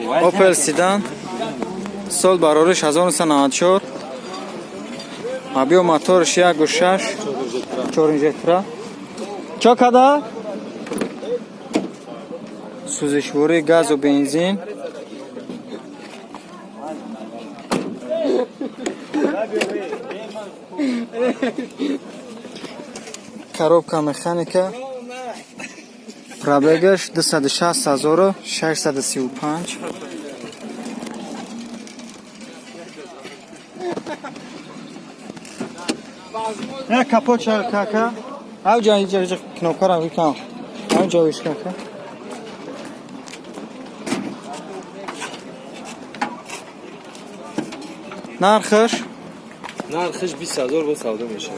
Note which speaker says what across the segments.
Speaker 1: Opel Sedan. Sol barorish 1994. Abio motorش 1.6 4 چه قدر؟ سوزشوری گاز و بنزین. коробка механика. Пробегаш 260,635. نه کاپوت چه کاکا؟ او جایی کنوکارم ویکام. او جایش کاکا. نرخش؟
Speaker 2: نرخش 20,000 با سودا میشه.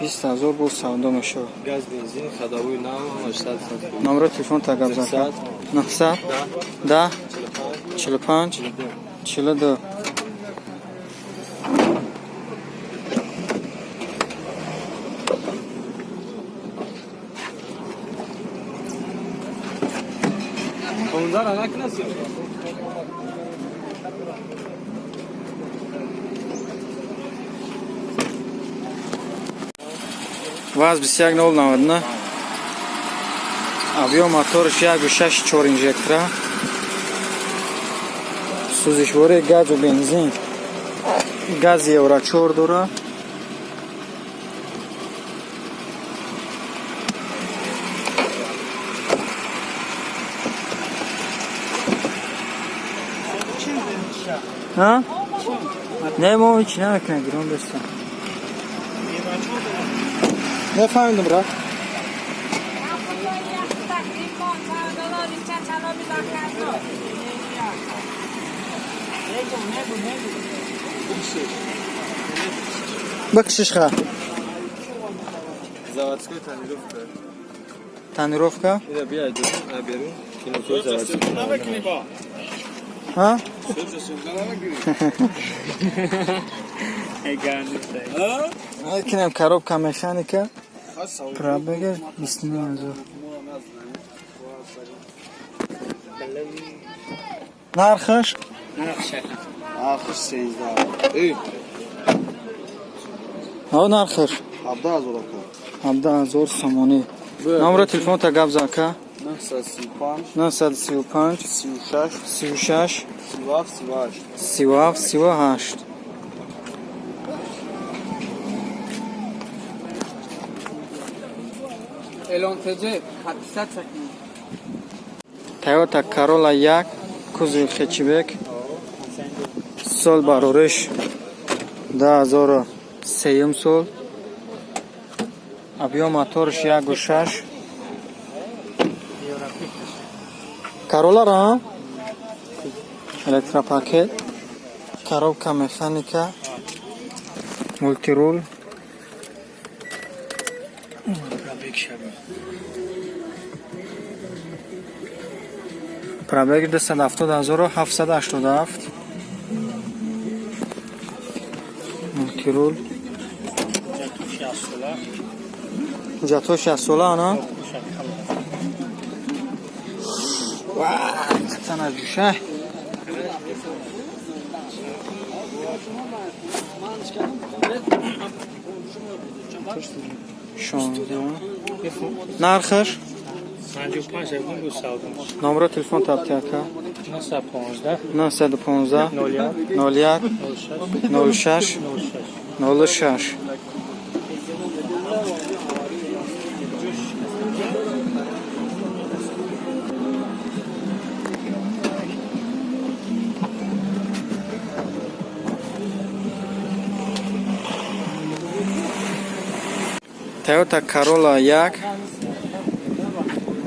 Speaker 1: 20,000 با سودا میشه.
Speaker 2: گاز بنزین خداوی نام 800.
Speaker 1: نمره تلفن تا گپ زد. 900 10 45 42.
Speaker 2: اونجا نکنسی.
Speaker 1: ВАЗ 2101. Объем моторش 1.6 4 инжектора. سوزشوری گاز و بنزین. گاز Евро 4 داره. ها؟ نه ما هیچ نمیکنه گرون دستم. نفهمیدم را. بکشش خواه.
Speaker 2: Заводской тонировка.
Speaker 1: Тонировка?
Speaker 2: Это биай беру. Кино заводской.
Speaker 1: ها؟ کنم коробка механика. Пробега 29,000. نرخش؟
Speaker 2: Ахш 13. Ey.
Speaker 1: ها نرخش
Speaker 2: 17,000 aka.
Speaker 1: 17,000 سومانی. نمره تلفن تا گپ زاکا. 935 36 38. Toyota Corolla 1 кузов хетчбек. Сол барориш 2003 сол. Объем моторш 1.6. Corolla ра? Электропакет. Коробка механика. Мультируль. Пробег 270,787. Мультируль. Жато 60 ана. Вау, цена душа. نرخش
Speaker 3: 55 بود سودا.
Speaker 1: نمره تلفن تابتیاکا
Speaker 3: 915
Speaker 1: 01 06 06. Toyota Corolla 1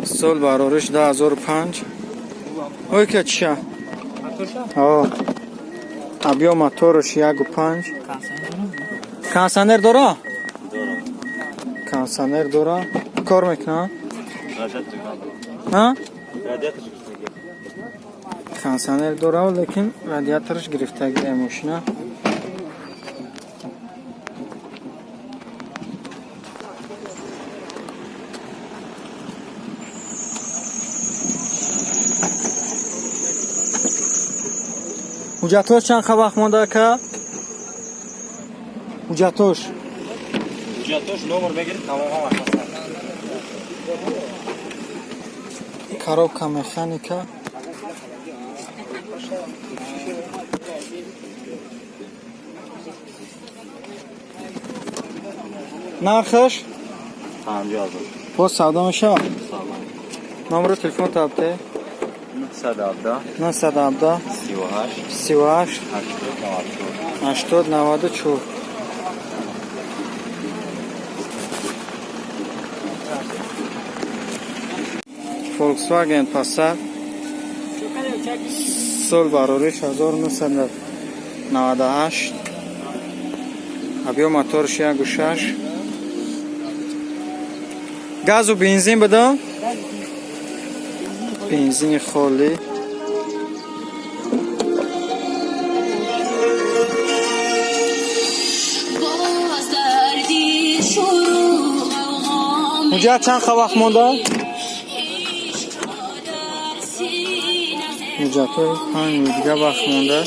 Speaker 1: سال барориш 2005. Ой ка чиша? Объем моторш 1.5. Кондиционер дора? Кондиционер дора. Кор мекунад? ها؟ кондиционер дора, лекин радиаторш гирифтагиа мошина. حجتوش چند خواهد وقت مانده که؟ حجتوش
Speaker 2: Hujjatdosh nomer بگیرید تمام هم هست.
Speaker 1: коробка механика нархаш
Speaker 2: 50000.
Speaker 1: боз савдо мешавад. номери телефон табте
Speaker 2: 917
Speaker 1: 917
Speaker 2: 38
Speaker 1: 38 80 94 Volkswagen Passat سال برارش 1998 объем моторش 1.6 گاز و بنزین بدم بنزین خالی اونجا چند وقت مونده اونجا تو 5 دیگه وقت مونده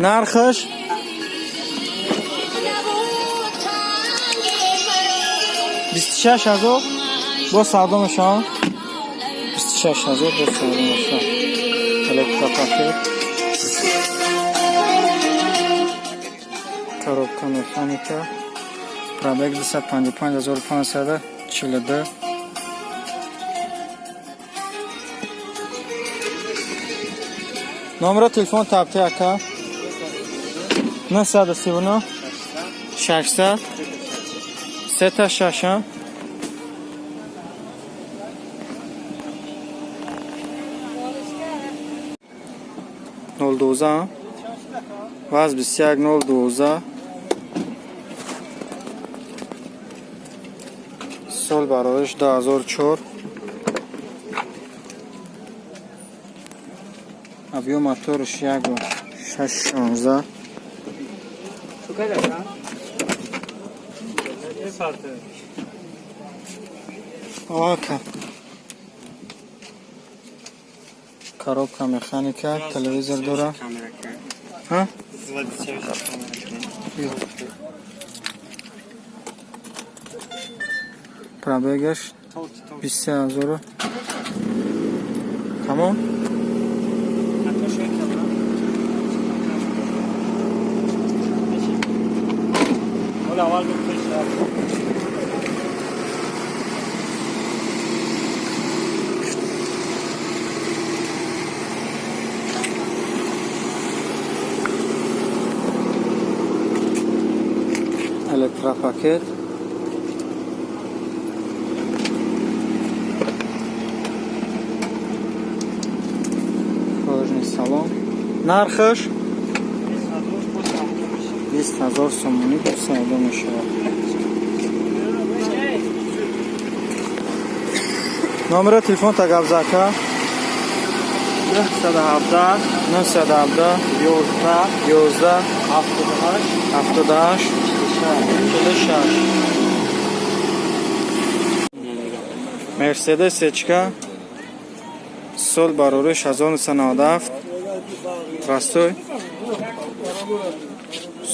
Speaker 1: نرخش بیست شش هزار با سودا میشن 26000 با سودا میشن الکتروپاکت коробка механика пробег 255542 номер телефон тапте ака 939 600 3 012 ваз 21012 سال برایش 2004 объем моторش 1.616 Ока. Коробка механика, телевизор дора. А? Пробегаешь 50000. Tamam. Elektropaket. Kожний салон. Нархаш 20000 сомони با سودا میشود. номер телефон та гап зака 917 11 11 78 Mercedes сечка сол барориш 1997 растой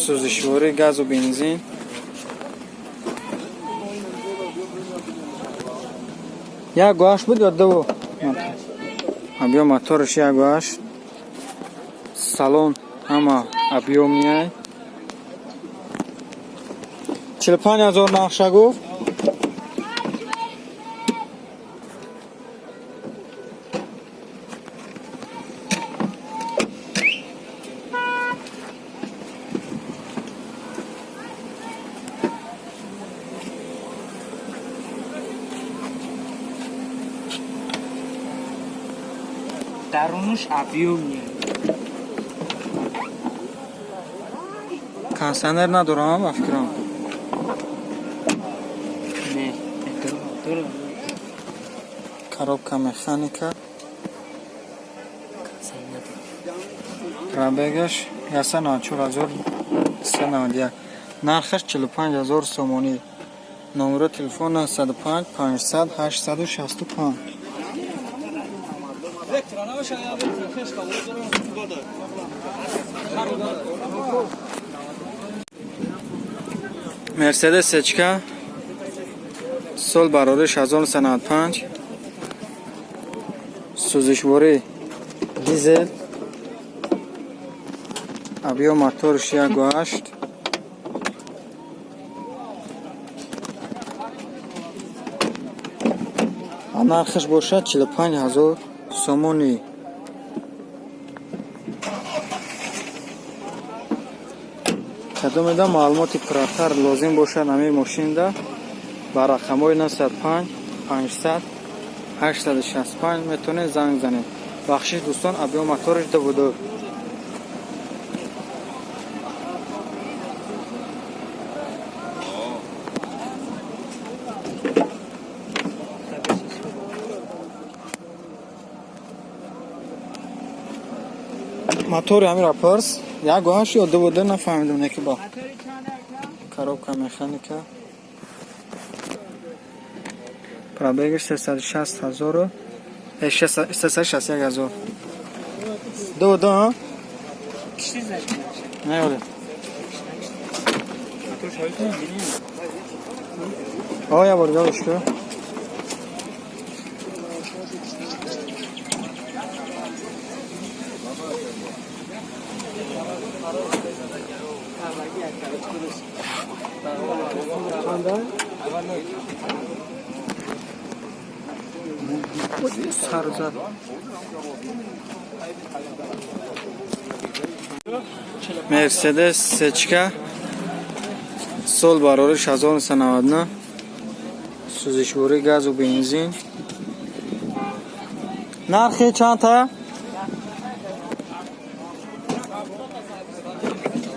Speaker 1: сӯзишворӣ газу бензин як гоаш буд ё ду объем моториш 1.8 салон ҳама объемияй 45000 нақша гуфт
Speaker 3: дарунуш объемный.
Speaker 1: кондиционер надорам ба фикрам
Speaker 3: Не, это
Speaker 1: коробка механика пробегаш 194,391. нархаш 45000 сомонӣ. номери телефон 95 500 865. مرسدس سچکا سال برارش 1995. سوزشواری دیزل. ابیو موتورش 1.8. нархаш бошад 45000 сомонӣ. кадомеда маълумоти пуррахтар лозим бошад ҳамаи мошинда ба рақамҳои 95 500 865 метавонед занг занед. бахшиш дӯстон абиё моториш давуду. мотори ҳамира пурс 1.8 ё 2.2 нафаҳмидам неки ба коробка механика. пробегаш 360000 361000. 2.2 не оли. о я борга бошко. سرزد مرسدس سچکا سال برارش 1999. سوزشواری گاز و بنزین. نرخی چند تا؟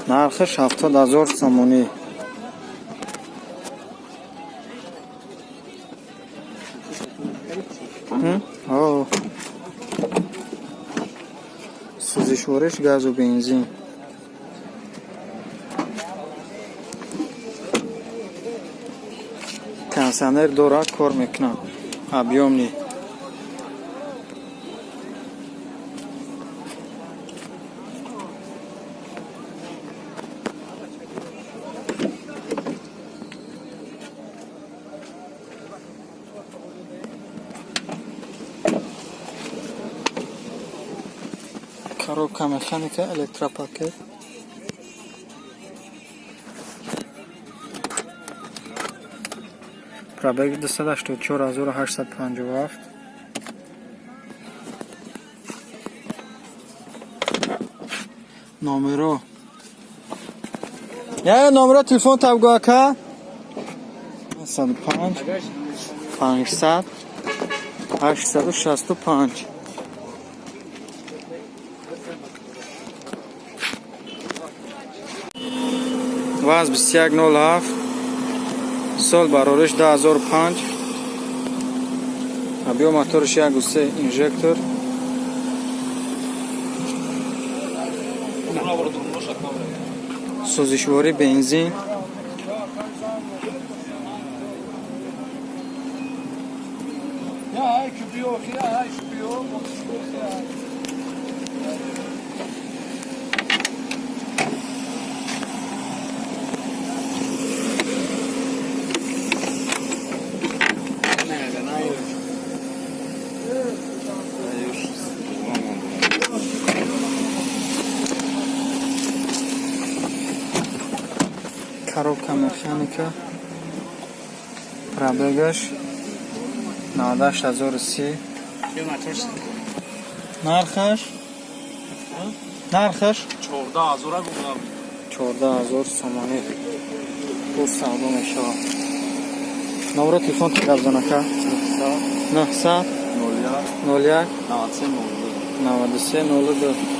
Speaker 1: нархаш 70000 сомонӣ. сӯзишвориш газу бензин. кондитсионер дорад, кор мекунад. объёмный. коробка механика, электропакет. пробег 284857. номеро номеро телефон табгоака 95 500 865. ваз 2107. сол барориш 2005. объём моториш 1.3 инжектор. сӯзишвори бензин. коробка механика. пробегаш 98030. нархаш 14000 сомонӣ. пул савдо мешавад. номеро телефон гапзанака 900 01 9302.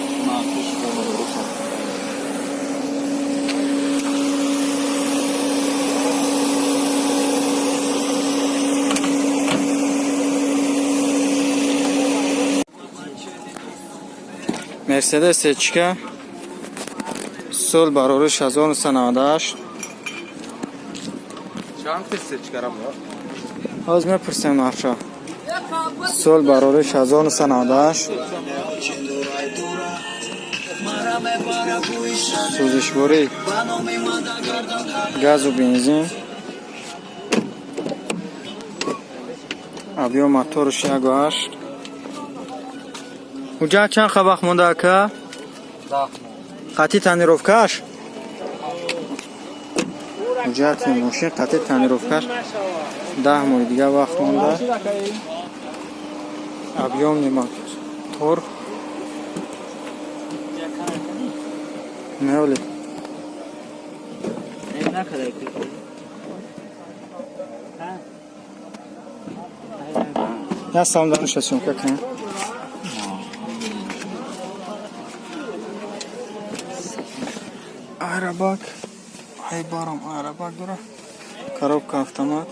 Speaker 1: مرسدس سچکا سال برارش 1998.
Speaker 2: چند قصه چکارم
Speaker 1: از میپرسیم نفشه سال برارش 1998. سوزشواری گاز و بنزین. ابیو موتورش 1.8. اونجا چند خبخ مونده که قطعی تنیروفکش اونجا تیم ماشین قطعی تنیروفکش 10 ماه دیگه وقت مونده. ابیوم موتور نه یا سامدانش هستیم که کنیم عرباک های بارم عرباک داره коробка автомат.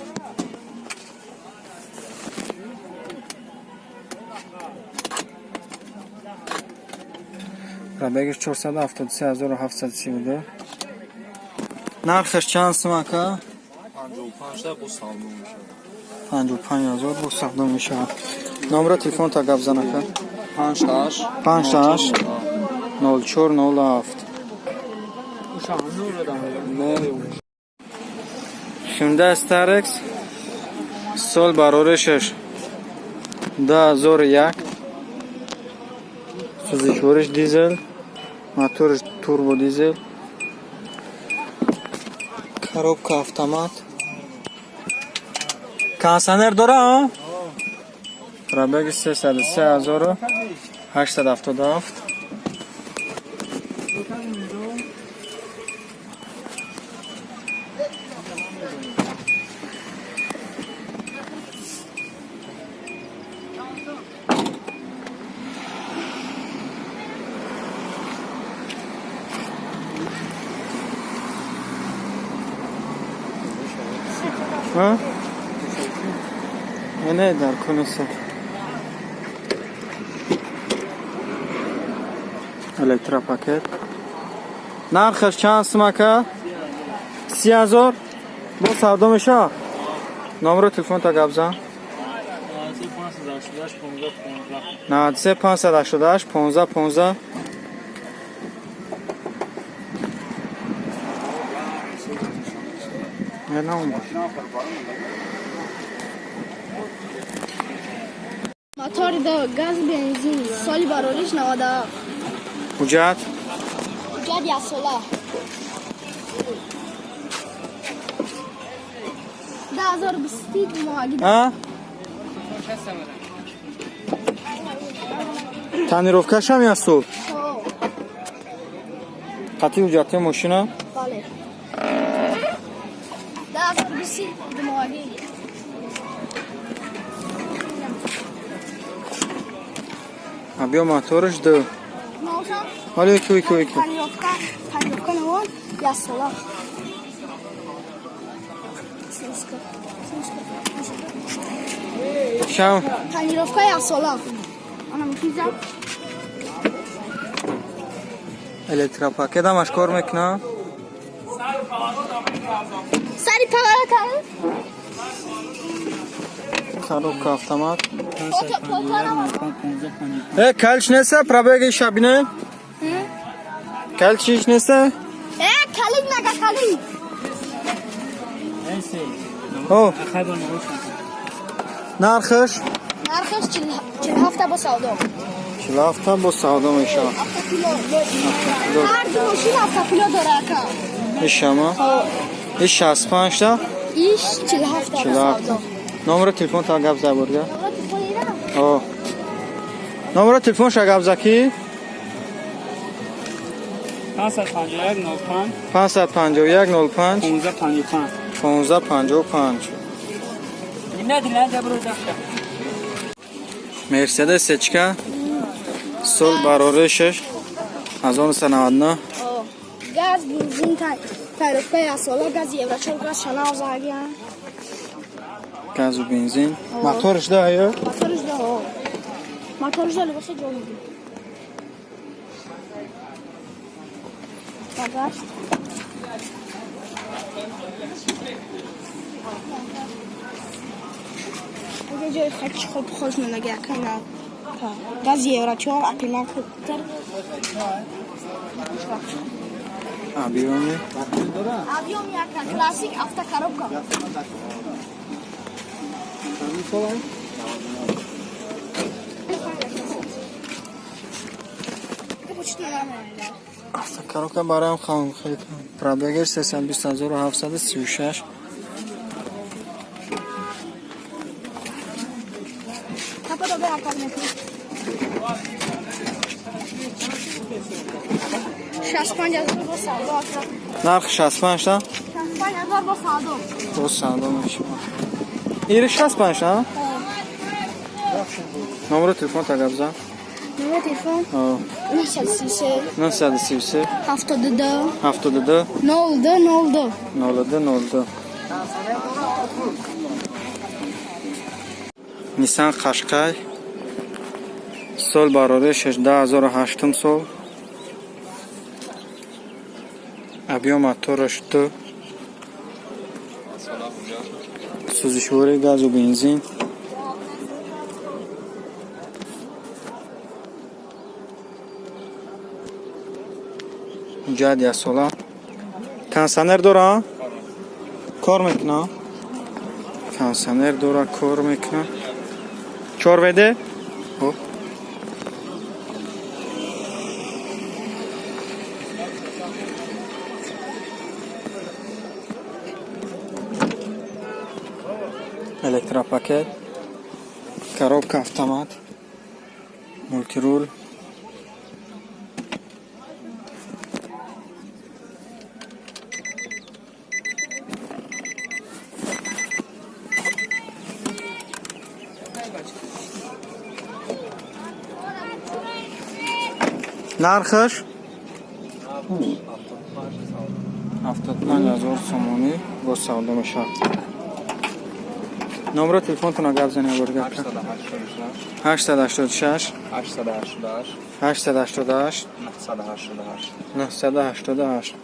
Speaker 1: пробегش 473732. нархش чанд сум ака 55000 бо савдо мешавад. номеро телефонта гап зан ака 58 0407. Hyundai Starex سال برارشش 2001. سوزشوارش دیزل، موتورش توربو دیزل، коробка автомат. кондиционер داره؟ пробег 303877. ها؟ نه در کنسه الکترا پاکت. نرخش چند سمکه 30,000 با سودا میشه. نمبر تلفن تا گپ زن 93 588 15 نه اون
Speaker 4: موتور گاز بنزین سالی برارش 90.
Speaker 1: حجت
Speaker 4: یا سولا 1020 ماهگی.
Speaker 1: ها تنیروفکش هم یا سول قطعی حجت ماشینه
Speaker 4: بله 1020 ماهگی.
Speaker 1: ابیا موتورش دو
Speaker 4: نوشم
Speaker 1: حالا یکی
Speaker 4: تنیروفکا نوان یا سولا
Speaker 1: شام
Speaker 4: تنیروفکا یا سولا انا می‌خوام
Speaker 1: الکترا پاکت هم اشکار میکنه.
Speaker 4: سری پاور کن
Speaker 1: коробка автомат. کلش نیسته پرابگش شبینه کلشش نیسته
Speaker 4: کلیک نگه کلیک
Speaker 1: او نرخش
Speaker 4: 47 با سودا
Speaker 1: 47 با سودا میشه.
Speaker 4: 7 کیلو هر دو ماشین 7 کیلو داره اکا
Speaker 1: ایش شما ایش 65 تا
Speaker 4: ایش 47 با سودا.
Speaker 1: نمبر تلفن تا گپ زد برگه او نمبر تلفن شا گپ زد کی 551 05 1555. مرسدس سچکا سال برارشش 1999.
Speaker 4: گاز بنزین تعرفه یا سولا گاز یه بچه گاز شناو زاگیه
Speaker 1: گاز و بنزین. موتورش ده یا
Speaker 4: موتورش ده لباسه جو میدیم گشت. اگه جای خاکی خوب خوش نگه کنم گاز یورا چهار اقیمت خوبتر
Speaker 1: ابیومی
Speaker 4: ابیوم یک کلاسیک افتا کاروبکا
Speaker 1: автокоробка бароям хам хеле пробеги 320736
Speaker 4: Капа добре академик. 65,000 با سعادت.
Speaker 1: нарх 65 та
Speaker 4: 65,000 با سعادت.
Speaker 1: то садо мешава ир 65 та номер телефон та габза
Speaker 4: Номер телефон 933 72
Speaker 1: 72
Speaker 4: 02
Speaker 1: 02 Nissan Qashqai sol barori 16008 sol объем мотора 2 сузишвори газу бензин ҷад ясола консонер дора кор мекуна консонер дора кор мекуна чорведе электропакет коробка автомат мультируль нархаш 75000 сомонӣ бо савдо мешавад. номер телефонтон гап зани бурга 886 888 988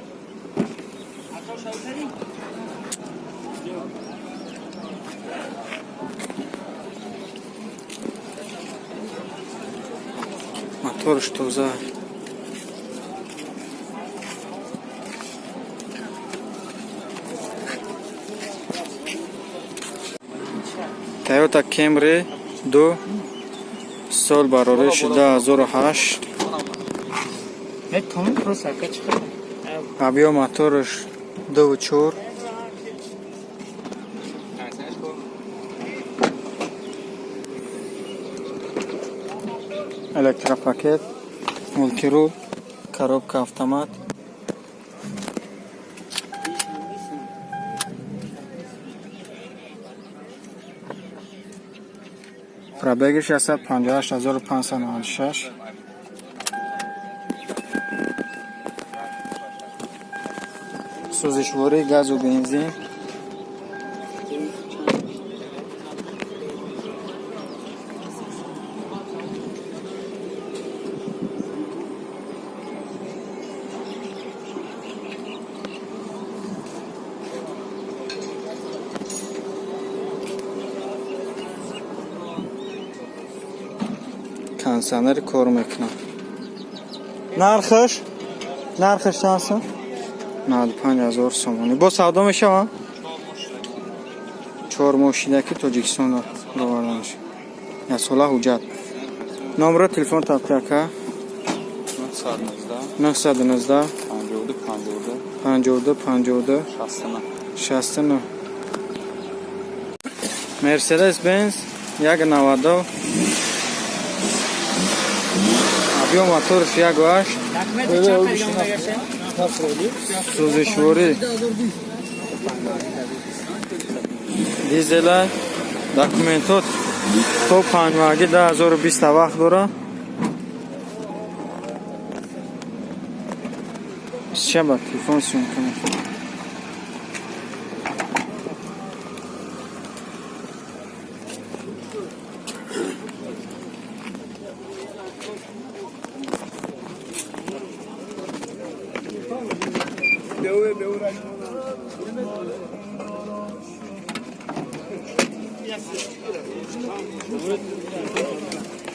Speaker 1: моторш тоза Toyota Camry 2 sol barori 12008
Speaker 3: Не том просто качка.
Speaker 1: объем моторш 2.4 электропакет мультируль коробка автомат пробеги 658596 сузишвори газу бензин консонер кор мекунад. нархаш чанд аст? 95000 сомонӣ. бо савдо мешавад? 4 мошинаки тоҷикистон роварда мешавад. ясола ҳуҷҷат. номер телефон таптака 919 52 52 69 Mercedes Benz 190 объем моторш 1.8 сузишвори дизелай документот то панҷмаҳги 2020 вақт дора шаба телефон сиён кунед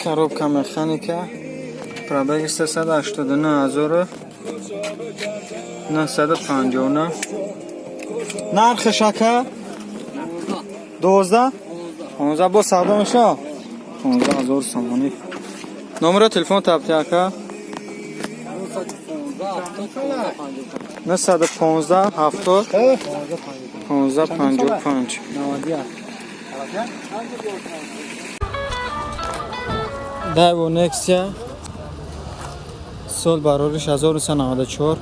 Speaker 1: коробка механика. Пробег 389,959. нарх шакар 12 15 бо савдо мешо 15000 сомонӣ. номери телефон таптиака 915 70 1555. Daewoo Nexia سال برارش 1994.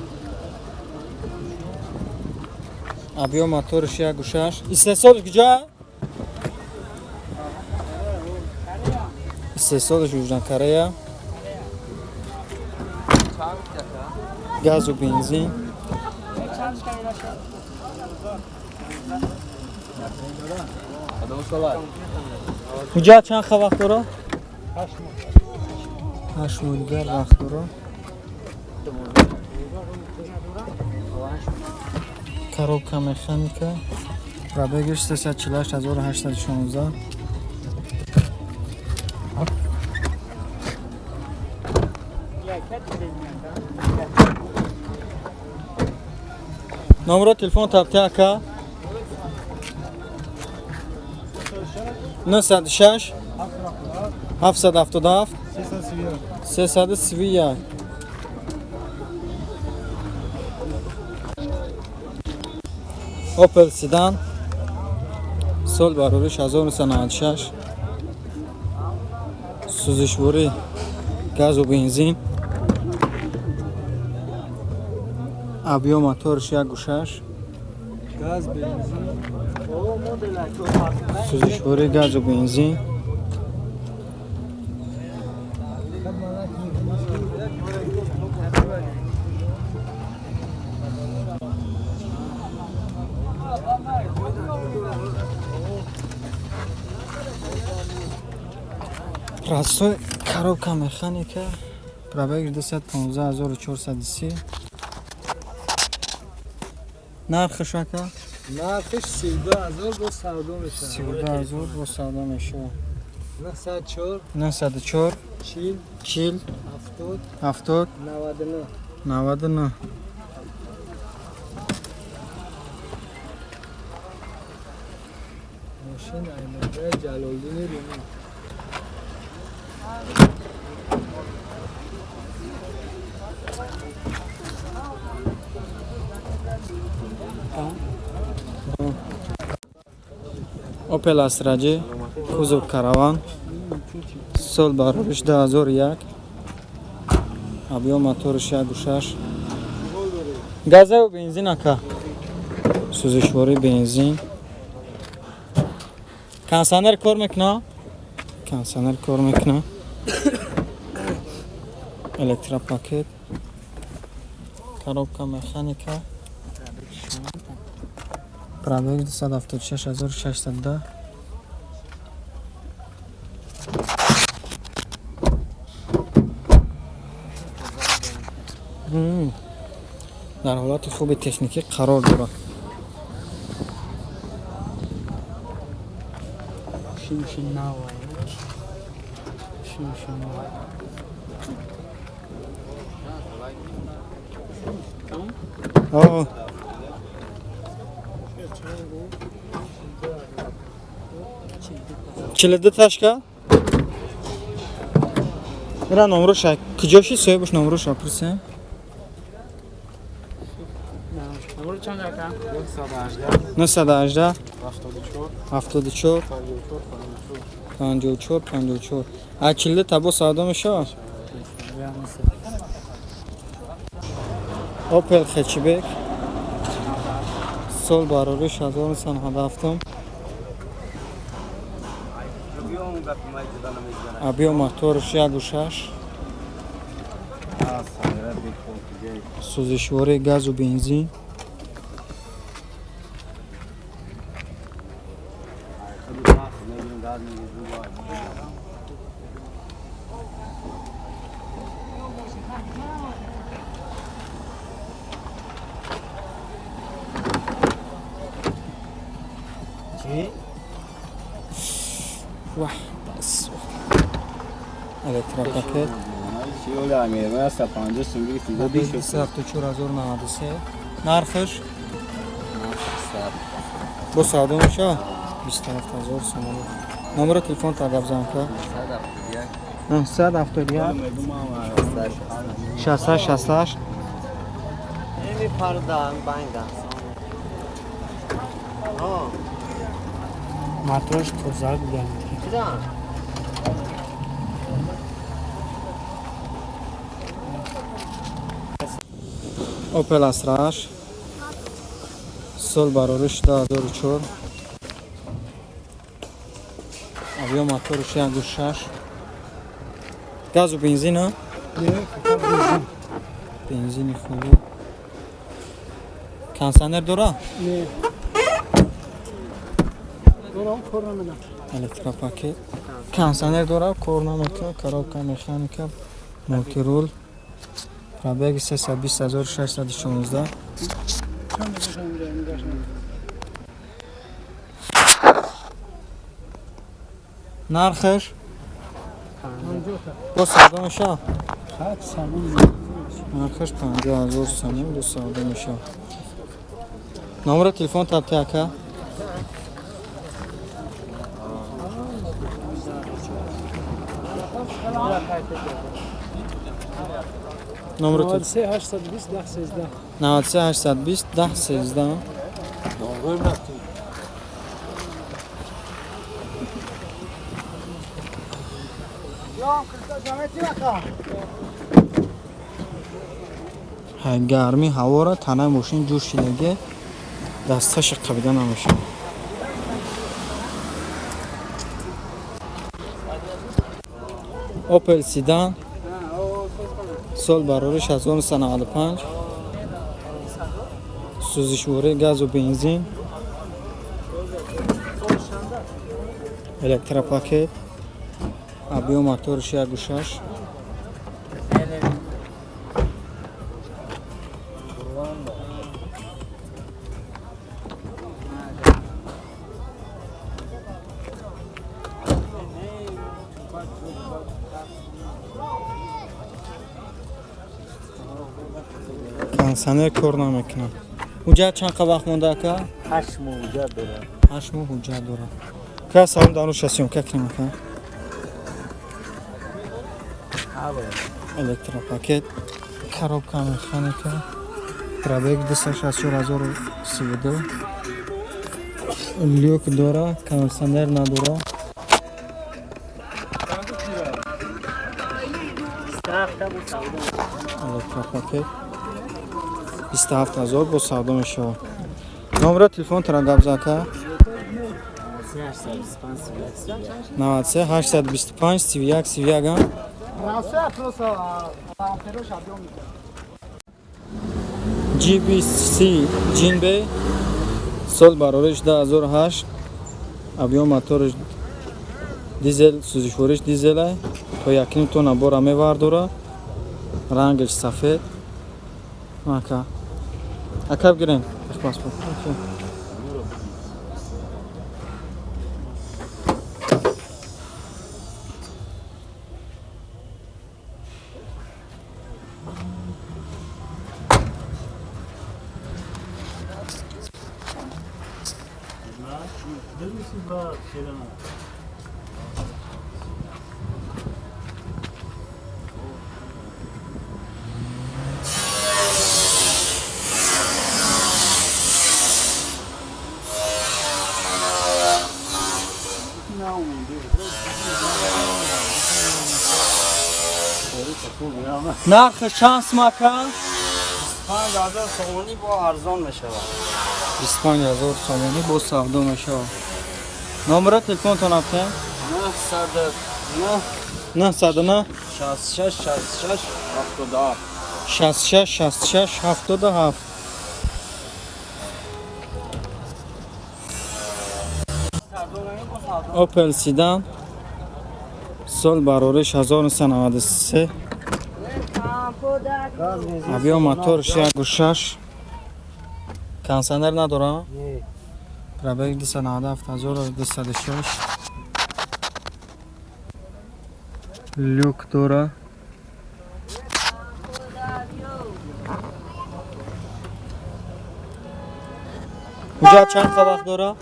Speaker 1: ابیو موتورش یک گوشش استثالش کجا؟ استثالش وجدان کره گاز و بنزین. کجا چند وقت داره؟ 8 ماه دیگر وقت داره. коробка механика. пробегиш 348816. номер телефон таптиака 96 777 331. Opel sedan sol barorish 1996. suzishvori gaz و benzin. ابیو موتورش یک گوشش
Speaker 3: گاز بنزین
Speaker 1: سوزشوری گاز و بنزین. Простой коробка механика. Пробег 215430. нархш ака?
Speaker 3: нархш 32000 бо савдо мешавад.
Speaker 1: 32000 бо савдо мешавад.
Speaker 3: 904
Speaker 1: 904 40 70 99.
Speaker 3: ماشین ایمان‌های جلالدین رومی.
Speaker 1: Opel Astra-J кузов караван сол барориш 2001. ابیو موتورش یک گوشش گاز و بنزین ака. سوزشواری بنزین. کنسانر کار میکنه. کنسانر کار میکنه. الکترا پاکت. коробка механика. пробег 276610. در حالت خوب تکنیکی قرار دارد.
Speaker 3: شین نوای. شین نوای.
Speaker 1: آه. kilidi tashka. Mira nomro shak. Kujashی so'yish nomro shapirsan.
Speaker 3: номер чанд ака?
Speaker 1: 918 74 54. А kilidi табо savdo мешавад? Opel hatchback. Sol barorish 1907. ابیو موتورش یک گوشش سوزشواری گاز و بنزین. واه بس الکتراپاکت
Speaker 2: شیول امیرمه 150 سوری
Speaker 1: با 274,093 نرخش با ساده میشه 27,000 سوم. نمبر تلفن تا گپ زن که 971 68
Speaker 2: نمی پردان بایندن
Speaker 3: Matroş tozak geldi.
Speaker 1: اوپل اسراش سول باروش دا دور چور авио моторش 1.6 گاز و بنزین ها بنزین خوبه کنسانر داره
Speaker 3: Ne? Doram korona.
Speaker 1: الکتراپاکت کنسانر داره کورنامکه کاروبکا مکانیکا مولتیرول پرابگ 320,616
Speaker 3: Çam başım geldi başım.
Speaker 1: نرخش
Speaker 3: Manjota.
Speaker 1: با ساده میشه
Speaker 3: Kaç samun.
Speaker 1: نرخش 50,000 سوم با ساده میشه نمبر تلفن تبته که نمبر تلفن
Speaker 3: 820 10 13.
Speaker 1: 93 820 10 13 گرمی هوا را تنه ماشین جور شدگی دستش قبیده نمیشه اوپل سیدان سال برارش 1995 سوزشوری گاز و بنزین الکتراپاکت ابیو موتورش 1.6 کنسانر کار نمیکنه اونجا چند وقت مونده که
Speaker 3: 8 موجه داره.
Speaker 1: 8 ماه حجت داره که سالم دانو شسیون که کنیم که الکتراپاکت коробка механика пробег 264,032 люк дора кондиционер надора الکتراپاکت 27,000 با سودا میشه نمبر تلفن ترا گابزاکا 93 825 31 31 GBC جینبه سال برارش 2008 авио моторش дизел сӯзишвориш дизелай то 1 тонна бора мевардора рангаш сафед ака акаб гирем паспорт نرخ شانس مکان
Speaker 2: 5000 سومانی با ارزان میشه
Speaker 1: 25,000 سومانی با سودا میشه نمبر تلفن تون افتین 909
Speaker 2: 66 66 77
Speaker 1: 66 66 77 اوپل سیدان سال برارش 1993 авио моторш 1.6 کنسانر نداره پرابگ 297,206 люк дора. Куҷа чанд қабақ дора?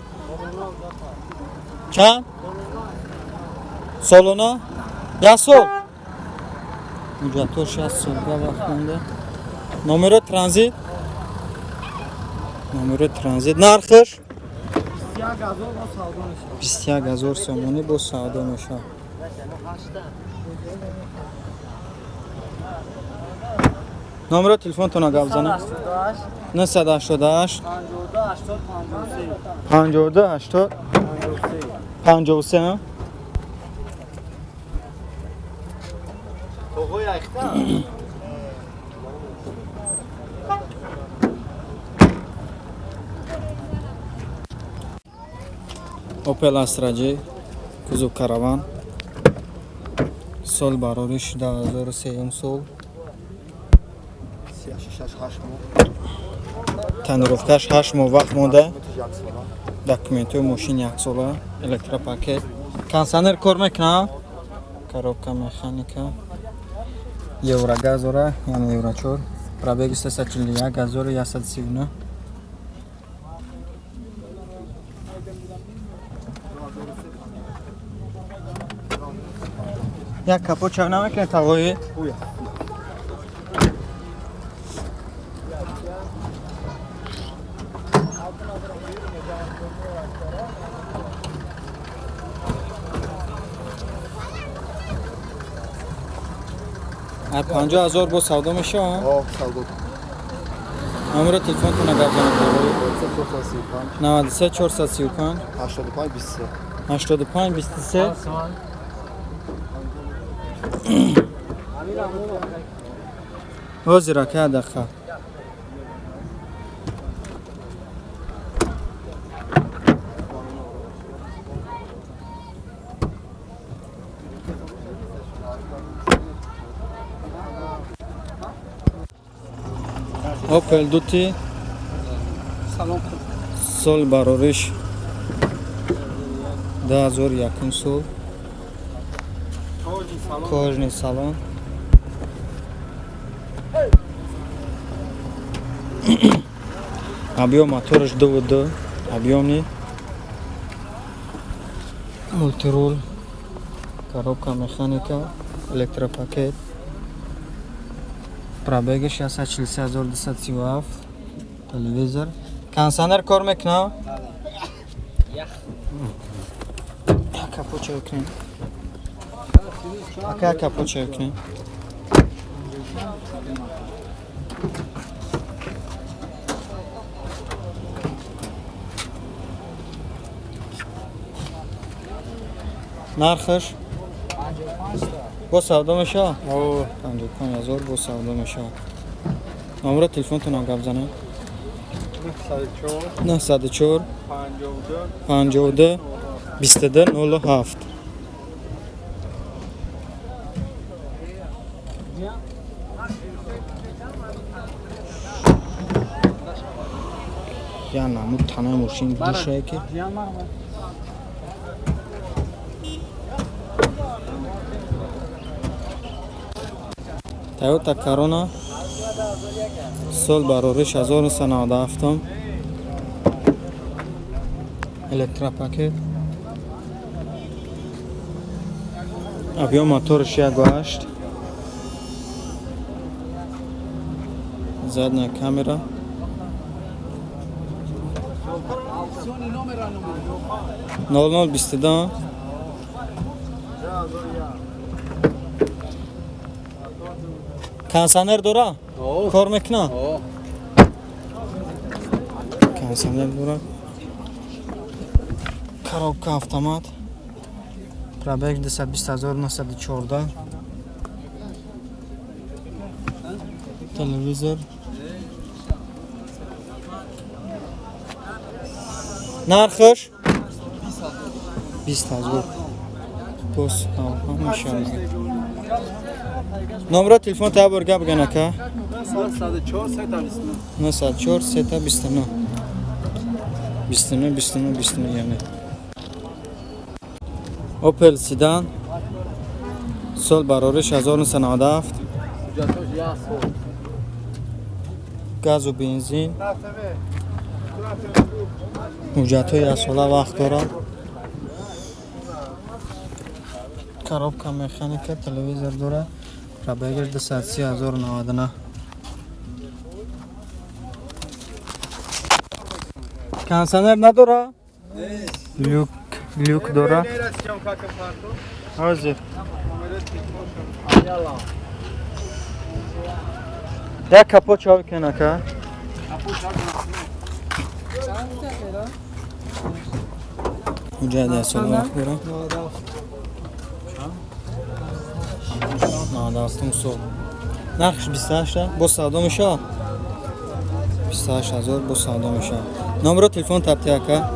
Speaker 1: Чанд? Солона? 1 сол. Куҷа то 60 сол қабақ монда. Номеро транзит? Номеро транзит. Нархш? 21000 сомонӣ бо савдо мешавад. номеро телефонтона гап занед. 988 52 80 53. Opel Astra J кузов караван. Сол барориш 2003 сол. Тонировкаш 8 моҳ вақт монда. Документои мошин 1 сола. Электропакет. Кондиционер кор мекунад. Коробка механика. Еврогаз ора, яъне евро 4. Пробеги 341, газори 139. Як капот чав намекунед тавои? ай 50000 бо савдо мешавад?
Speaker 2: Савдо.
Speaker 1: номеро телефонтона гап занед. 93 435 85 23. ҳозира ка дақиқа. Opel Duty сол барориш 2001 сол. Кожный салон. Объем моториш 2.2. Объемный. Мультируль. Коробка механика. Электропакет. Пробеги 64237. Телевизор. Кондиционер кор мекунад? Капот чай кунед. Ака капот чай кунед. нархш? бо савдо мешавад? 55000 бо савдо мешавад. номеро телефонтона гап занед. 94 52 22 07. Я намуд танаи мошин душае ки Toyota Corona сол барориш 1997. Электропакет. Объем моториш 1.8. Задняя камера. Нол 22. Кондиционер дора? Кор мекунад? Кондиционер дора. Коробка автомат. Пробег 220914. Телевизор. нархш? 20000. Бос мешавад. номеро телефон табор гап ганака 94 сета 29 29 29 29 яъне Opel Sedan سال برارش 1997. گاز و بنزین. حجت های ساله وقت داره. коробка механика, телевизор дора. Пробеги 230,099. Кондиционер надора? Люк дора. Hozir. Da kapot chav ken aka. Hujjat asol vaqt bera. Dostum sol. Narx 28 ta. Bu savdo میشه. 28000 bu savdo میشه. نمره تلفن تبتی aka.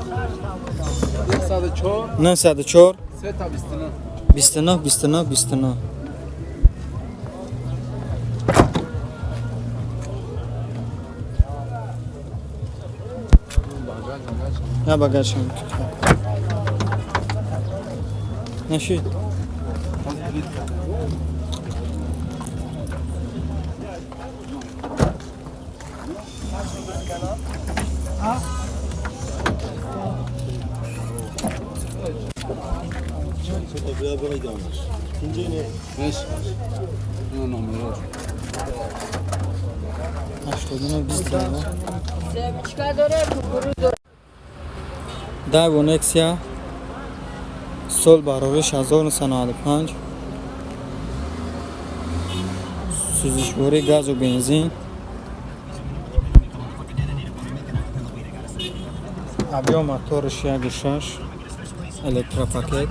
Speaker 3: 104
Speaker 1: 904
Speaker 3: 3 تا 29
Speaker 1: 29 29 29. Ya bagajım. Naşit. Daewoo Nexia sol barorish 1995 سوزشواری گاز و بنزین ابیا موتورش 1.6 الکتروپاکت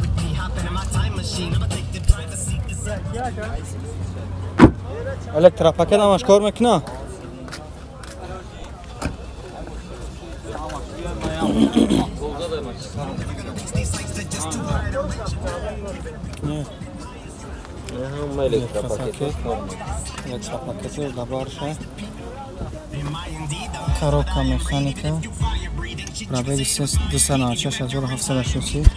Speaker 1: الکتروپاکت همش کار میکنه Elektropaket zabarsze. Коробка механика. Пробег 206,760.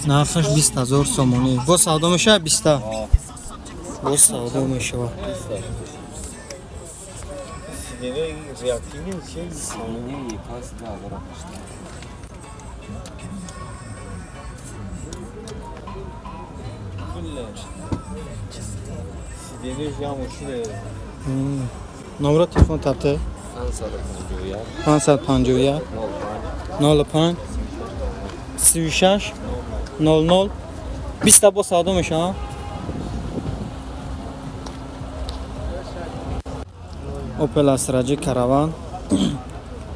Speaker 1: Нархش 20000 сомонӣ. Бо савдо мешава 20. Бо савдо мешава.
Speaker 2: Reaktivin şey saniye yıkası da bırakmıştı. Sideniz yağmurşu da
Speaker 1: Номер телефон тапте.
Speaker 2: Ansa'da
Speaker 1: 550 05 36 00 20 бо савдо мешава. Opel Astra Caravan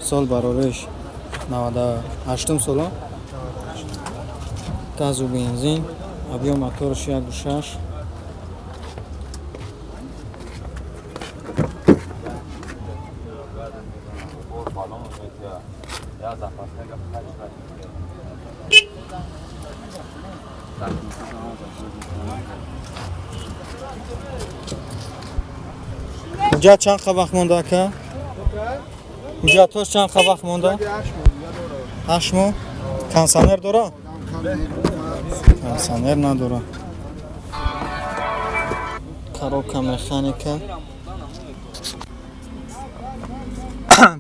Speaker 1: sol barorish 98 sola gaz و benzin объем моторش 1.6 Hujjat چند vaqt monda aka? Hujjatosh چند vaqt monda? 8 ماه. Kondisioner dora? Kondisioner nadora. Коробка механика.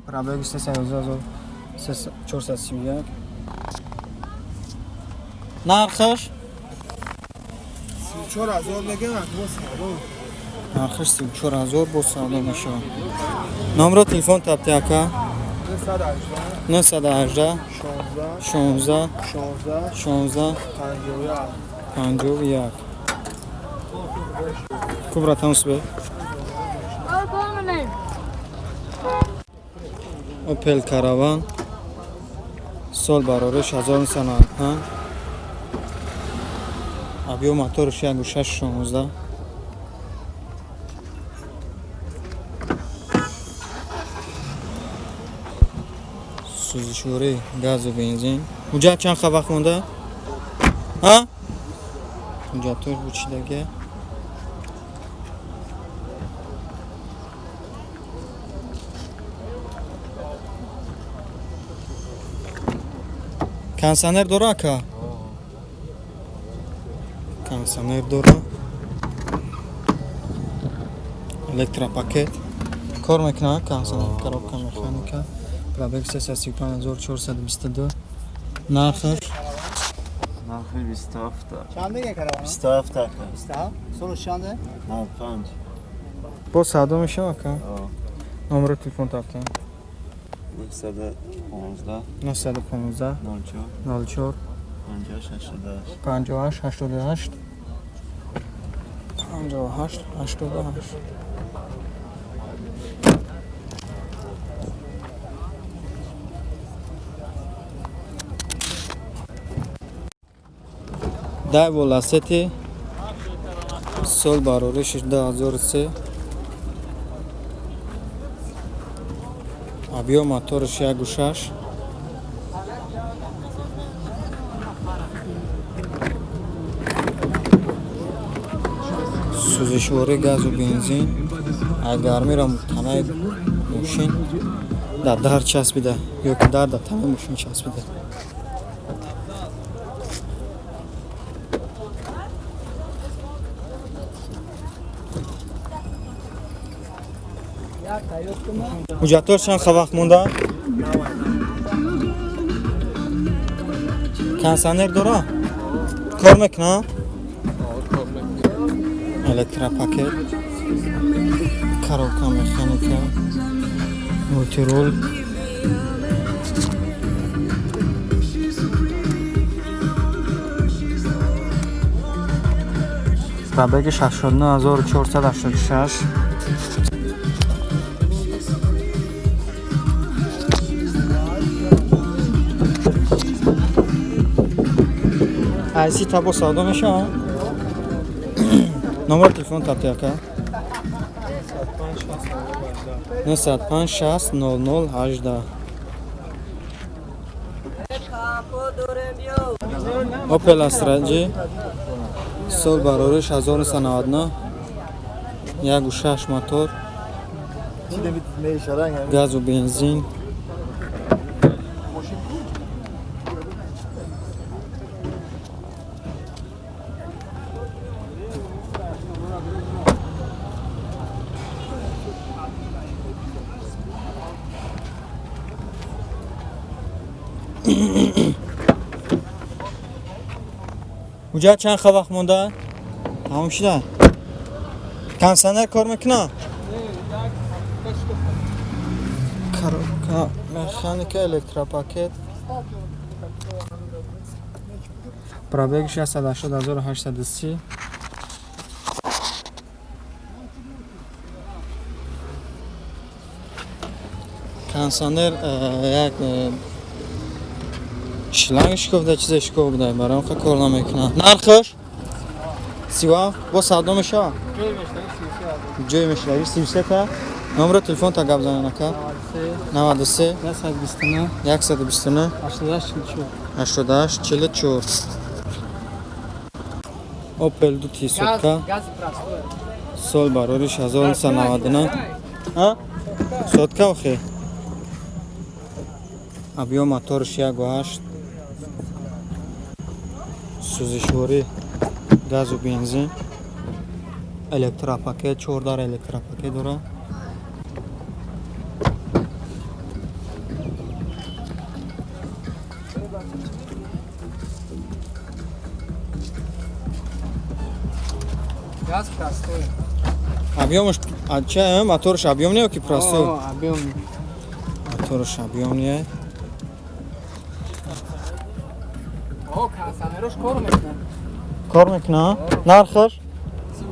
Speaker 1: Пробег 31431. Narxش
Speaker 3: 4000 میگن
Speaker 1: нархиш 34000 бо савдо мешавад. Номер телефон тапти ака 918 16 16 51. Kubratdan usbe. Opel Caravan sol barorish 1995 объем моторش 1.6 سوزشواری گاز و بنزین. Hujjat چند vaqt monda? Ha? Hujjatlar bu ichidagi. کنسانر داره که کنسانر داره الکتروپاکت کار میکنه کنسانر коробка مکانیکا پرابگ 335422 نرخش
Speaker 2: نرخی 27
Speaker 3: چنده یک کرده؟
Speaker 2: 27 تکه
Speaker 3: 27 سروش چنده؟
Speaker 2: نه 5
Speaker 1: با صدا میشه که نمره تلفن تاپتن
Speaker 2: 915
Speaker 1: 915
Speaker 2: 04
Speaker 1: 04
Speaker 2: 58
Speaker 1: 58 58 58 ده ولاستی سال بارورش 2003 ابیو موتورش 1.6 سوزشواری گاز و بنزین اگر میرم تنه ماشین در چسبیده یا که در تنه ماشین چسبیده مجاتور چند وقت مونده؟ کنسانر داره؟ کار میکنه؟ الکتروپاکت коробка مکانیکا مولتیرول پرابگ 69486 ایسی تابو ساده میشه نمبر تلفن تابته که 905 60 00 18 اوپل استراجی سال بارورش 1999 1.6 موتور گاز و بنزین اونجا چند وقت مونده؟ تمام شده؟ کنسانر کار میکنه؟ مکانیکا الکتروپاکت پرابگ 680830 کنسانر یک شلنگش گفته چیزش گفته برام خیلی کار نمیکنه نرخش؟ 30 با صدا میشه؟ جوی میشه 33 تا نمره تلفن تا گپ زنه نکرد 93 129 88 44 اوپل دو تی سوتکا سال بارورش 1999 ها سوتکا خیلی ابیو موتورش 1.8 سوزشواری گاز و بنزین الکتروپاکت 4 داره الکتروپاکت داره
Speaker 3: گاز پراستوی
Speaker 1: объемش چه موتورش объем نیه که پراستو
Speaker 3: объем
Speaker 1: موتورش объем نیه
Speaker 3: کنسانرش کار میکنه
Speaker 1: نرخش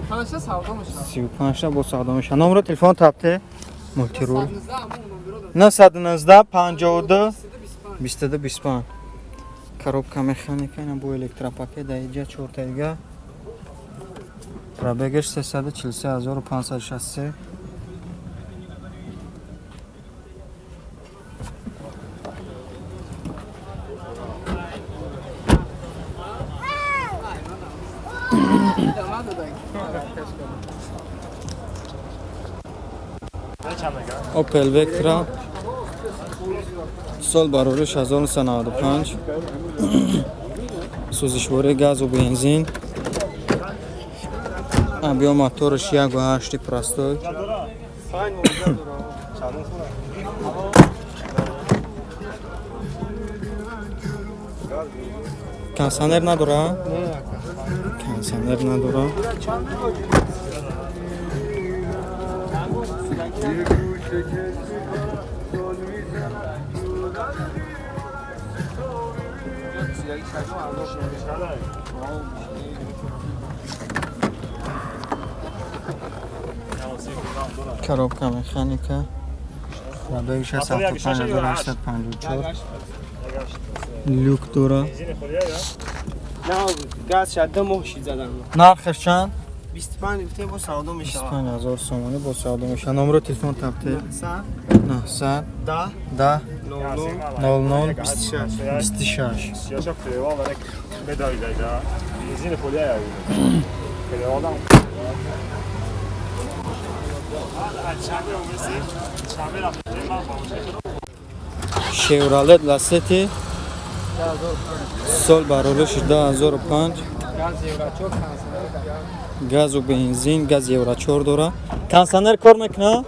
Speaker 3: 35 سودا میشه
Speaker 1: 35 با سودا میشه نمره تلفن تابته مولتیرول 919 52 22 25 коробка механика на бо электропакет дайҷа 4 тайга пробегаш 343563 Opel Vectra سال برابرش 1995 سوزشواری گاز و بنزین بیا موتورش 1.8 پرستوی کنسانر نداره؟ کنسانر نداره коробка механика пробегش 75854 люк داره
Speaker 3: نه گاز شده موشی زدن
Speaker 1: نرخش چند
Speaker 3: 25 گفتیم با سودا میشه
Speaker 1: 25000 سومانی با سودا میشه نمره تلفن تبته 900 10 00 26
Speaker 5: Siyasa kreva olarak bedavaydı. Benzin folya yani. Krevadan.
Speaker 1: شیورالت لاستی سال برابرش 2005 گاز و بنزین گاز یورا 4 داره کنسانر کار میکنه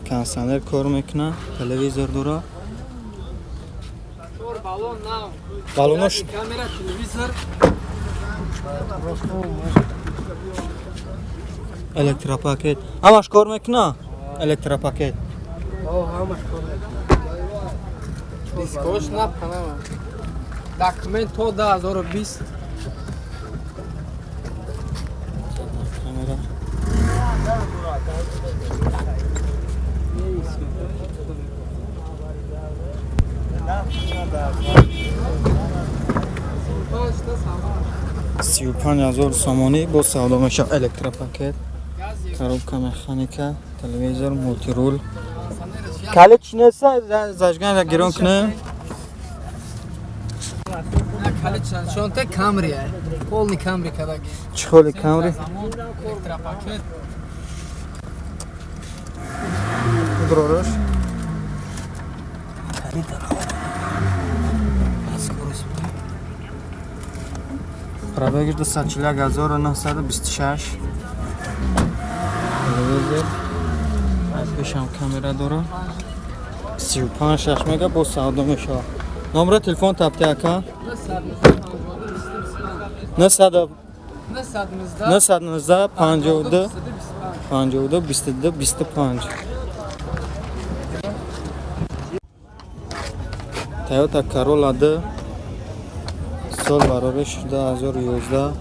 Speaker 1: کنسانر کار میکنه تلویزیون داره بالونش
Speaker 3: کامera televizor
Speaker 1: الکتروپاکت همش کار میکنه الکتروپاکت
Speaker 3: همش دیسکوش نکنم داکمنت تو 2020
Speaker 1: کامera سی و 5000 سومانی با سودا میشه الکتروپاکت коробка механика телевизор мультирул калит чи нест зажган гирон кне
Speaker 3: калит шонте камри полный камри кадаг
Speaker 1: чӣ холи камри
Speaker 3: электропакет
Speaker 1: дурораш пробегиш 241926 телевизор пешам камера дора 35 мега бо савдо меша номер телефон тапти ака 919 52 52 22 25 Toyota Corolla D سال برابرش 2011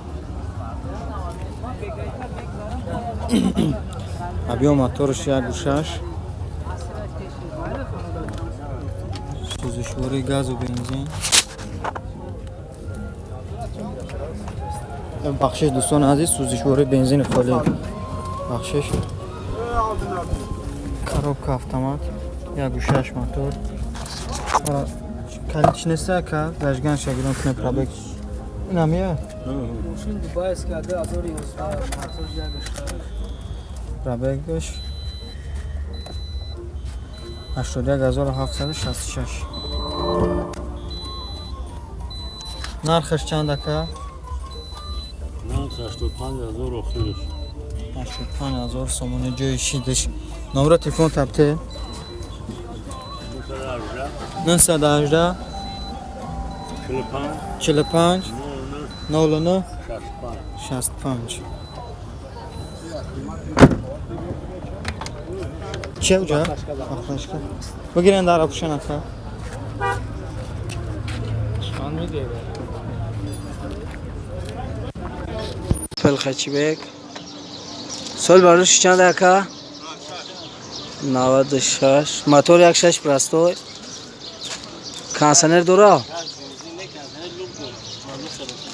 Speaker 1: объем моторش 1.6 سوزشواری گاز و بنزین بخشش دوستان عزیز سوزشواری بنزین خالی بخشش коробка автомат 1.6 мотор کلیدش نیسته که زجگن شگیرون کنه پرابک این همیه؟
Speaker 3: ماشین دبای است که 2011
Speaker 1: پرابکش 81766 نرخش چنده که؟
Speaker 5: Ne 85,000 oxuyur.
Speaker 1: 85000 سومونی جای شیدش نمره تلفن تبته 918 45 99 65 چه اوجا؟ آخرشکا بگیرن در آپوشن اکا
Speaker 3: شان میده
Speaker 6: فلخچی بیگ سال برش چند اکا 96 موتور 1.6 پرستوی کنسانر داره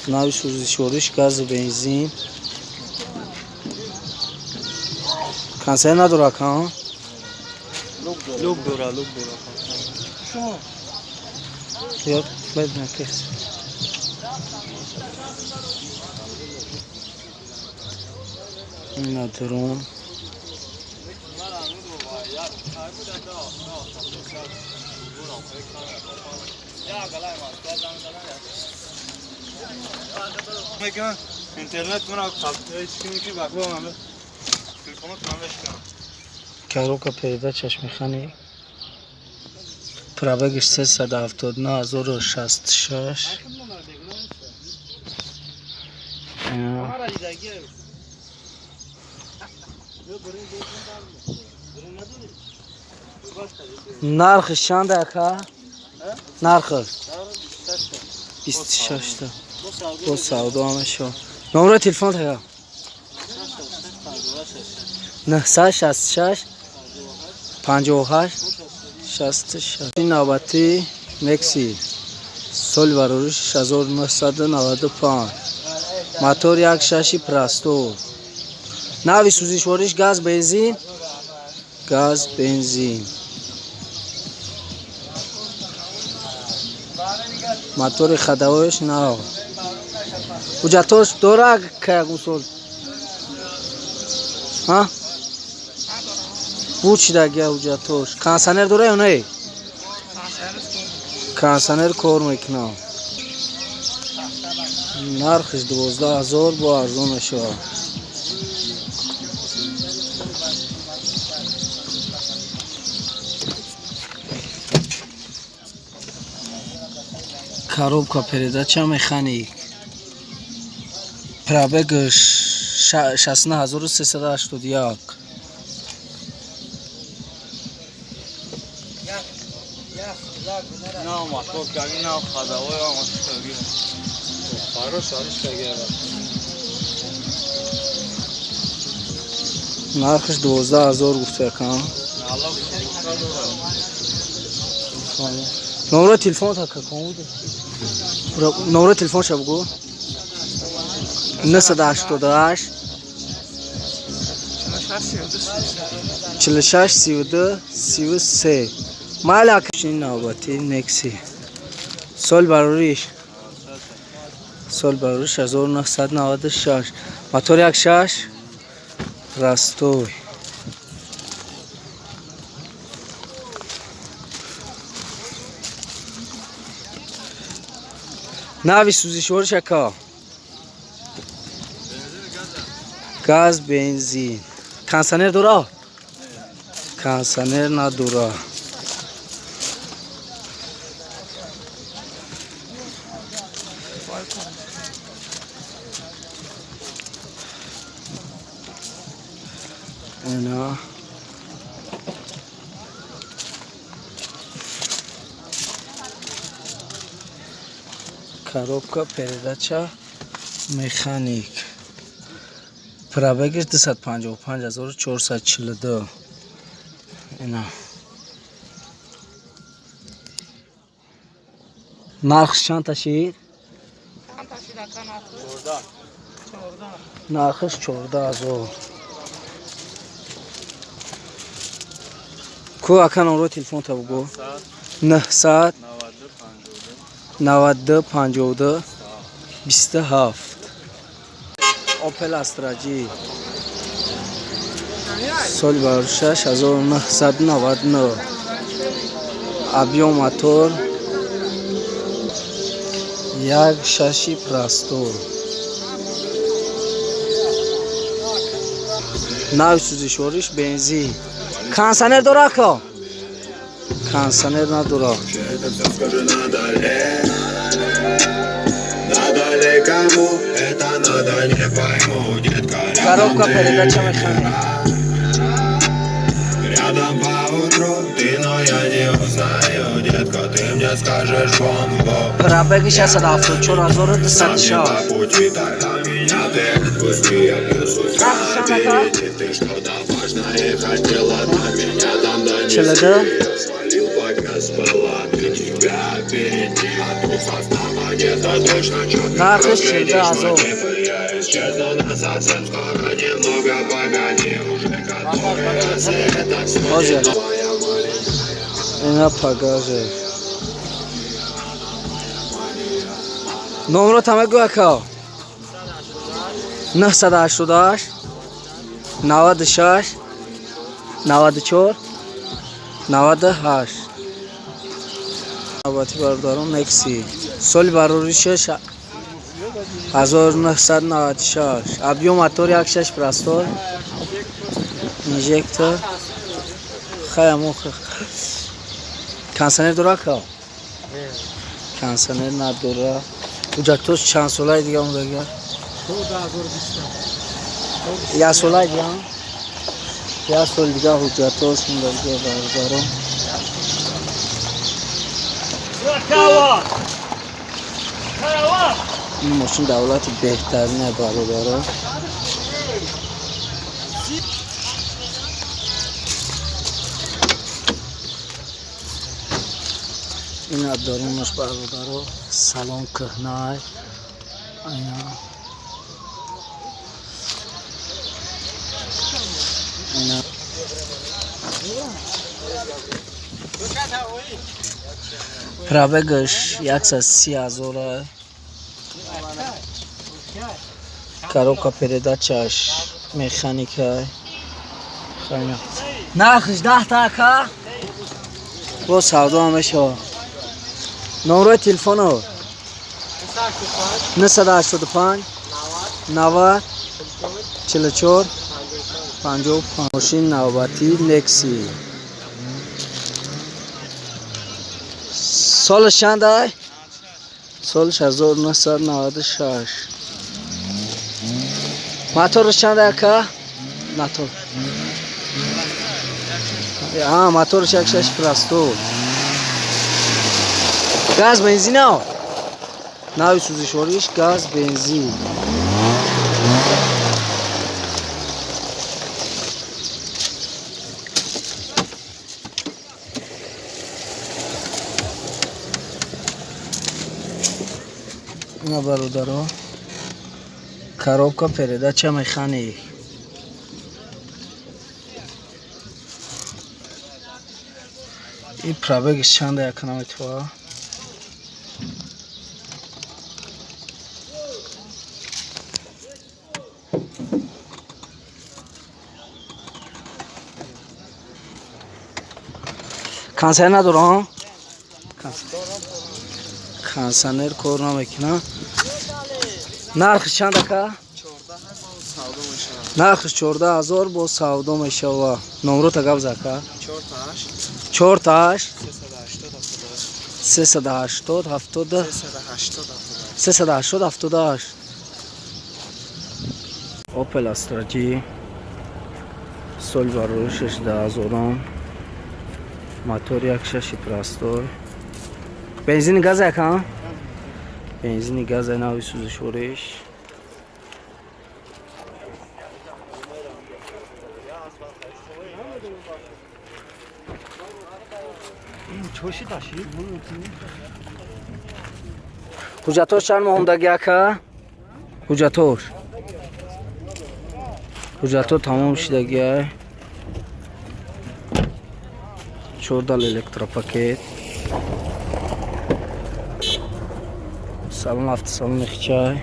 Speaker 6: ناوی سوزشوریش گاز و بنزین کنسانر نداره اکا
Speaker 2: لوک داره
Speaker 6: یا بدون کس این ندارم
Speaker 2: میکنم اینترنت من خالص چیزی که باقی مامه تلفنت مامش کنم
Speaker 6: Коробка передач механик. Пробег 379 1066. Нархش چند دکه؟ нархش 26 تا. دو سودا همه شو. نمره تلفن تا 966 58 66. این نوبتی مکسی سال وروش 1995 موتور یک شاشی پراستو ناوی سوزشوارش گاز بنزین موتور خداویش نه اوجاتوش داره که گوسول ها بوچ داگه اوجاتوش کانسانر داره یا نه کانسانر کار میکنه نرخش 12000 با ارزون شو коробка передача механик пробег 69381
Speaker 2: نه موتور کاری نه خداوی آموزشی کارو سالش کردیم
Speaker 6: نرخش 12000 گفته کام نمره تلفن تا کام نمره تلفن شو بگو 988 46 32 33 مالک این نوبتی نکسی سال بروریش 1996 موتور یک شش راستوی ناوی سوزشوارش اکا گاز بنزین کانسانر دورا کانسانر ندورا اینا коробка передача механик пробегش 255442 اینا نرخش چند تاشید؟ نرخش 14000 کو اکن رو تلفن تا بگو 900 92 52 27 اوپل استراجی سال بروش 1999 ابیوم موتور یک شاشی پراستو ناوی سوزشوارش بنزین کانسانر داره که کانسانر نداره коробка передача механик
Speaker 7: Рядом по утру ты, но я не узнаю, детка, ты мне скажешь бомбу.
Speaker 6: пробег 674
Speaker 7: по пути, тогда меня ты отпусти, я несусь впереди. Ты что-то важное хотела от меня, там до не свалил, пока спала. Ты тебя впереди, а тут состава где-то точно
Speaker 6: نرخش
Speaker 7: четко.
Speaker 6: 10000
Speaker 7: Я исчезну на совсем скоро, немного погоди, уже которая света
Speaker 6: Боже.
Speaker 7: светит твоя маленькая.
Speaker 6: اینا پاگاژه نمره تمه گو اکا 988 96 94 98 نوبتی بردارم نکسی سال بروری 1996 ابیوم موتور 1.6 پرستور اینژکتور خیلی موخ کانسنر داره که کانسنر نداره حجتوش چند سالای دیگه اون بگه یا سالای دیگه یا سال دیگه حجتوش اون بگه بردارم این ماشین دولت بهترینه برادرها این ابدارونش برادرها سلام کهنای اینا پرابگش 130,000 коробка передачаш механика خیلی نرخش 10 تاکا با سودا همشه نمره تلفن ها 985 90 44 55 ماشین نوبتی لکسی سالش چنده؟ سالش 1996 موتورش چنده که؟ موتور موتورش 1.6 پرستور گاز بنزین ها ناوی سوزشوریش گاز بنزین اینا برادرها коробка передача механик این پرابگش چنده یکنم تو کانسر ندارم کانسنر کار نمیکنه نرخش چنده که؟ نرخش 14,000 با سودا میشه و نمرو تا گفت زکه 48 380 70 380 78 اوپل استراجی سال برای 16,000 موتور 1.6 پرستور بنزین گاز یکم بنزین گاز ناوی سوزشوریش حجتور چند مهندگی که حجتور تمام شدگی 14 الکتروپاکت سالن هفت سالن خچای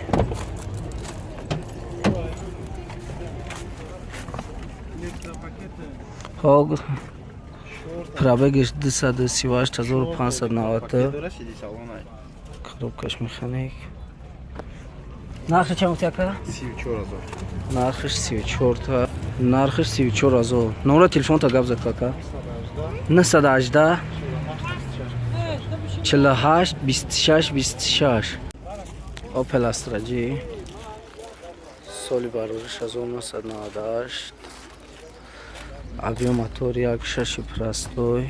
Speaker 6: ها پرابگش 238,590 коробкаш механик нархи чам тяка
Speaker 2: 34,000
Speaker 6: нархиш 34 нархиш 34,000 номер телефон та гап зад кака 918 48 26 26 اوپل استراجی سالی برورش 1998 ابیوم موتور 1.6 پرستوی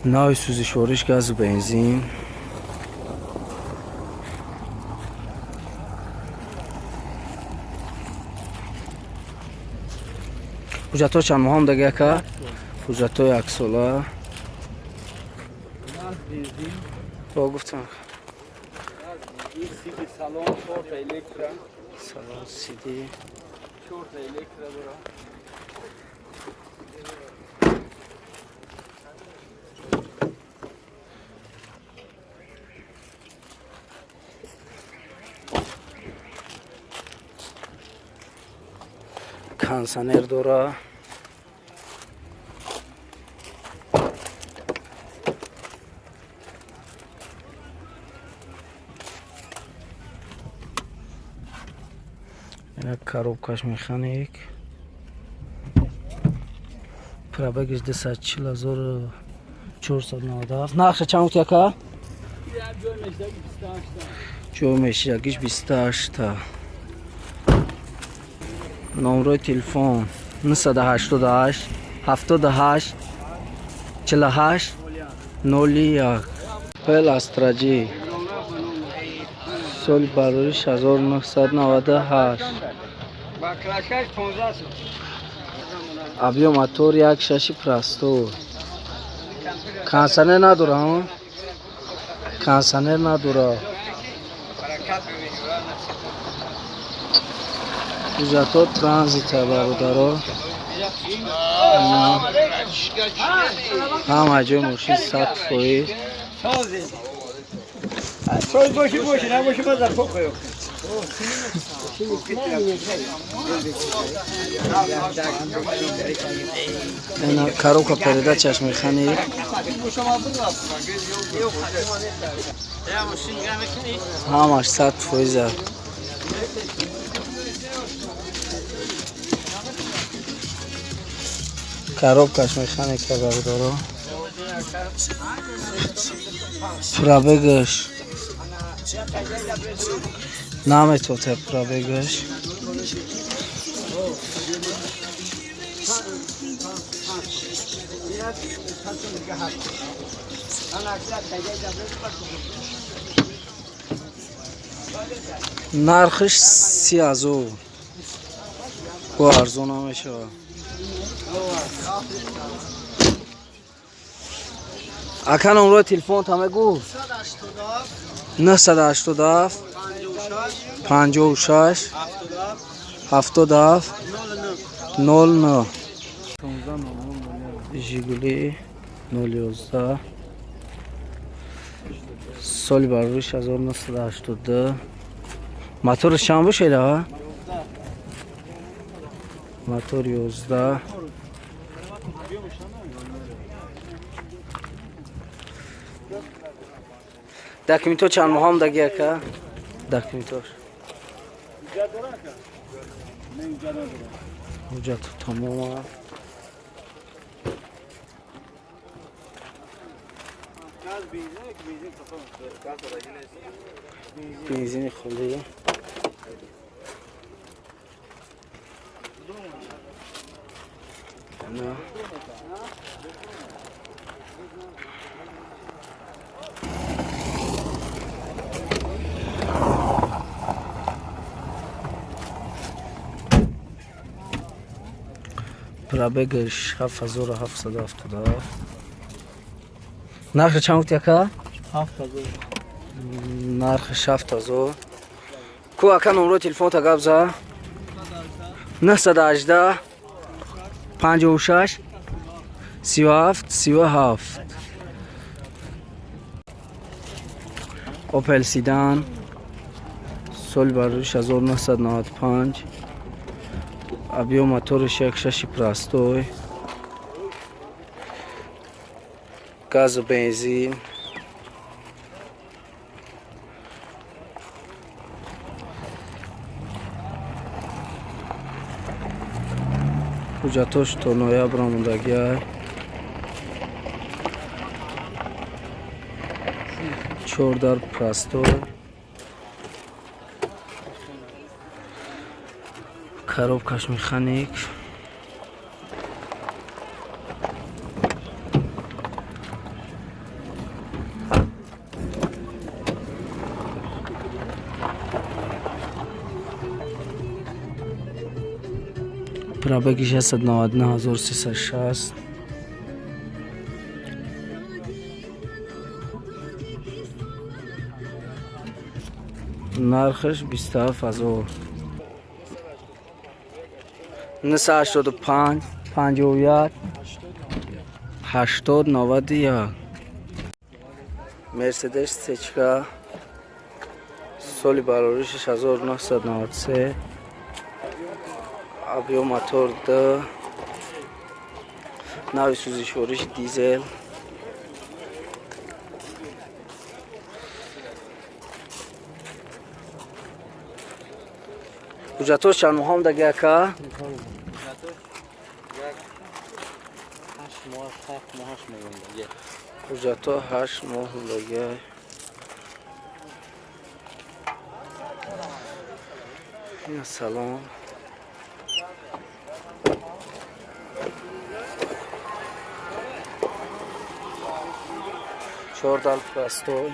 Speaker 6: ناوی سوزشوریش گاز بنزین حجتو چند مهم دیگه که حجتو 1 ساله با گفتم
Speaker 2: سالن 4 تا الکترا
Speaker 6: سالن سیدی
Speaker 2: 4 تا الکترا داره
Speaker 6: کانسنر داره اینا коробкаш механик. Пробегиш 240,497. Нақша чанд буд яка? Ҷой мешидагиш 28 та. Номерои телефон 988 78 48 01. Пел Астраҷи. Соли барориш 1998. Объем мотор 1.6 простой. Кондиционер надора? Кондиционер надора. Ҳуҷҷатҳо транзита бародаро. ҳама ҷои мошин 100%. Ина коробка передачаш механик. ҳамаш 100%. коробкаш механика бародаро. Пробегаш наметоте пробегаш. нархиш 30,000. бо арзон мешавад. ака номерои телефонта мегӯ? 987 56 77 09. жигули 011. соли барориш 1982. моториш чанд бошеда? мотор 11. документҳо чанд моҳам даги ака? документҳош ҳуҷҷат тамома. бензини хулӣ. пробегаш 7777. нархи чанд буд яка?
Speaker 1: 7000.
Speaker 6: нархи 7000. ку ака номерои телефонта гап за? 918 56 37 37. опел сидан. соли барориш 1995. объем моториш 1.6 простой. газу бензин. ҳуҷҷатош то ноябр мондагиай. 4 дар простой. коробкаш механик. пробеги 691360. нархиш 27000. 985 51 80 91. мерседес сечка. соли бароришиш 1993. объем мотор 2. нави сӯзишвориш дизел. ҳуҷҷатҳош чанд моҳам даги ака? ҳуҷҷатҳо 8 моҳ даги. ин салом. Чордал простой.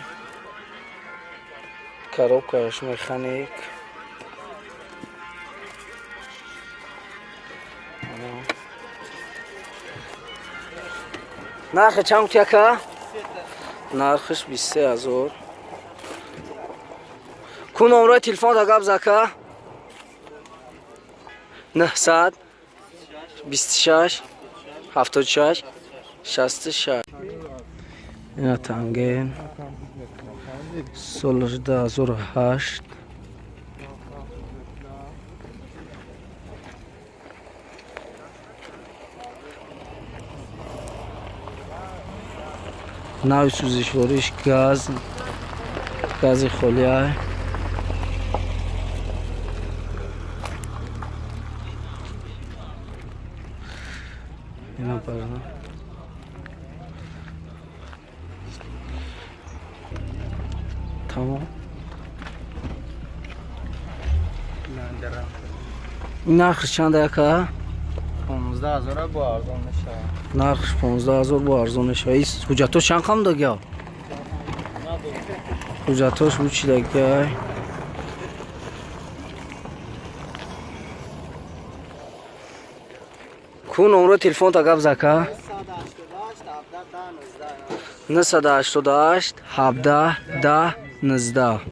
Speaker 6: Коробкаш механик. Нархи чанд гуфти ака? Нархиш 23000. Ку номерои телефонда гап зака? 900 26 76 66. Ина танген. Соли 2008. Нави сӯзишвориш гази холия. Ина барна. Тамом. Нархиш чанд ака?
Speaker 1: 15000 бо арзон мешавад.
Speaker 6: Нархиш 15000 бо арзон мешавад. Ҳуҷҷатҳош чанд хам даги? Ҳуҷҷатҳош бу чӣ даги? Ку номерои телефонта гап зака? 988 17 10 19.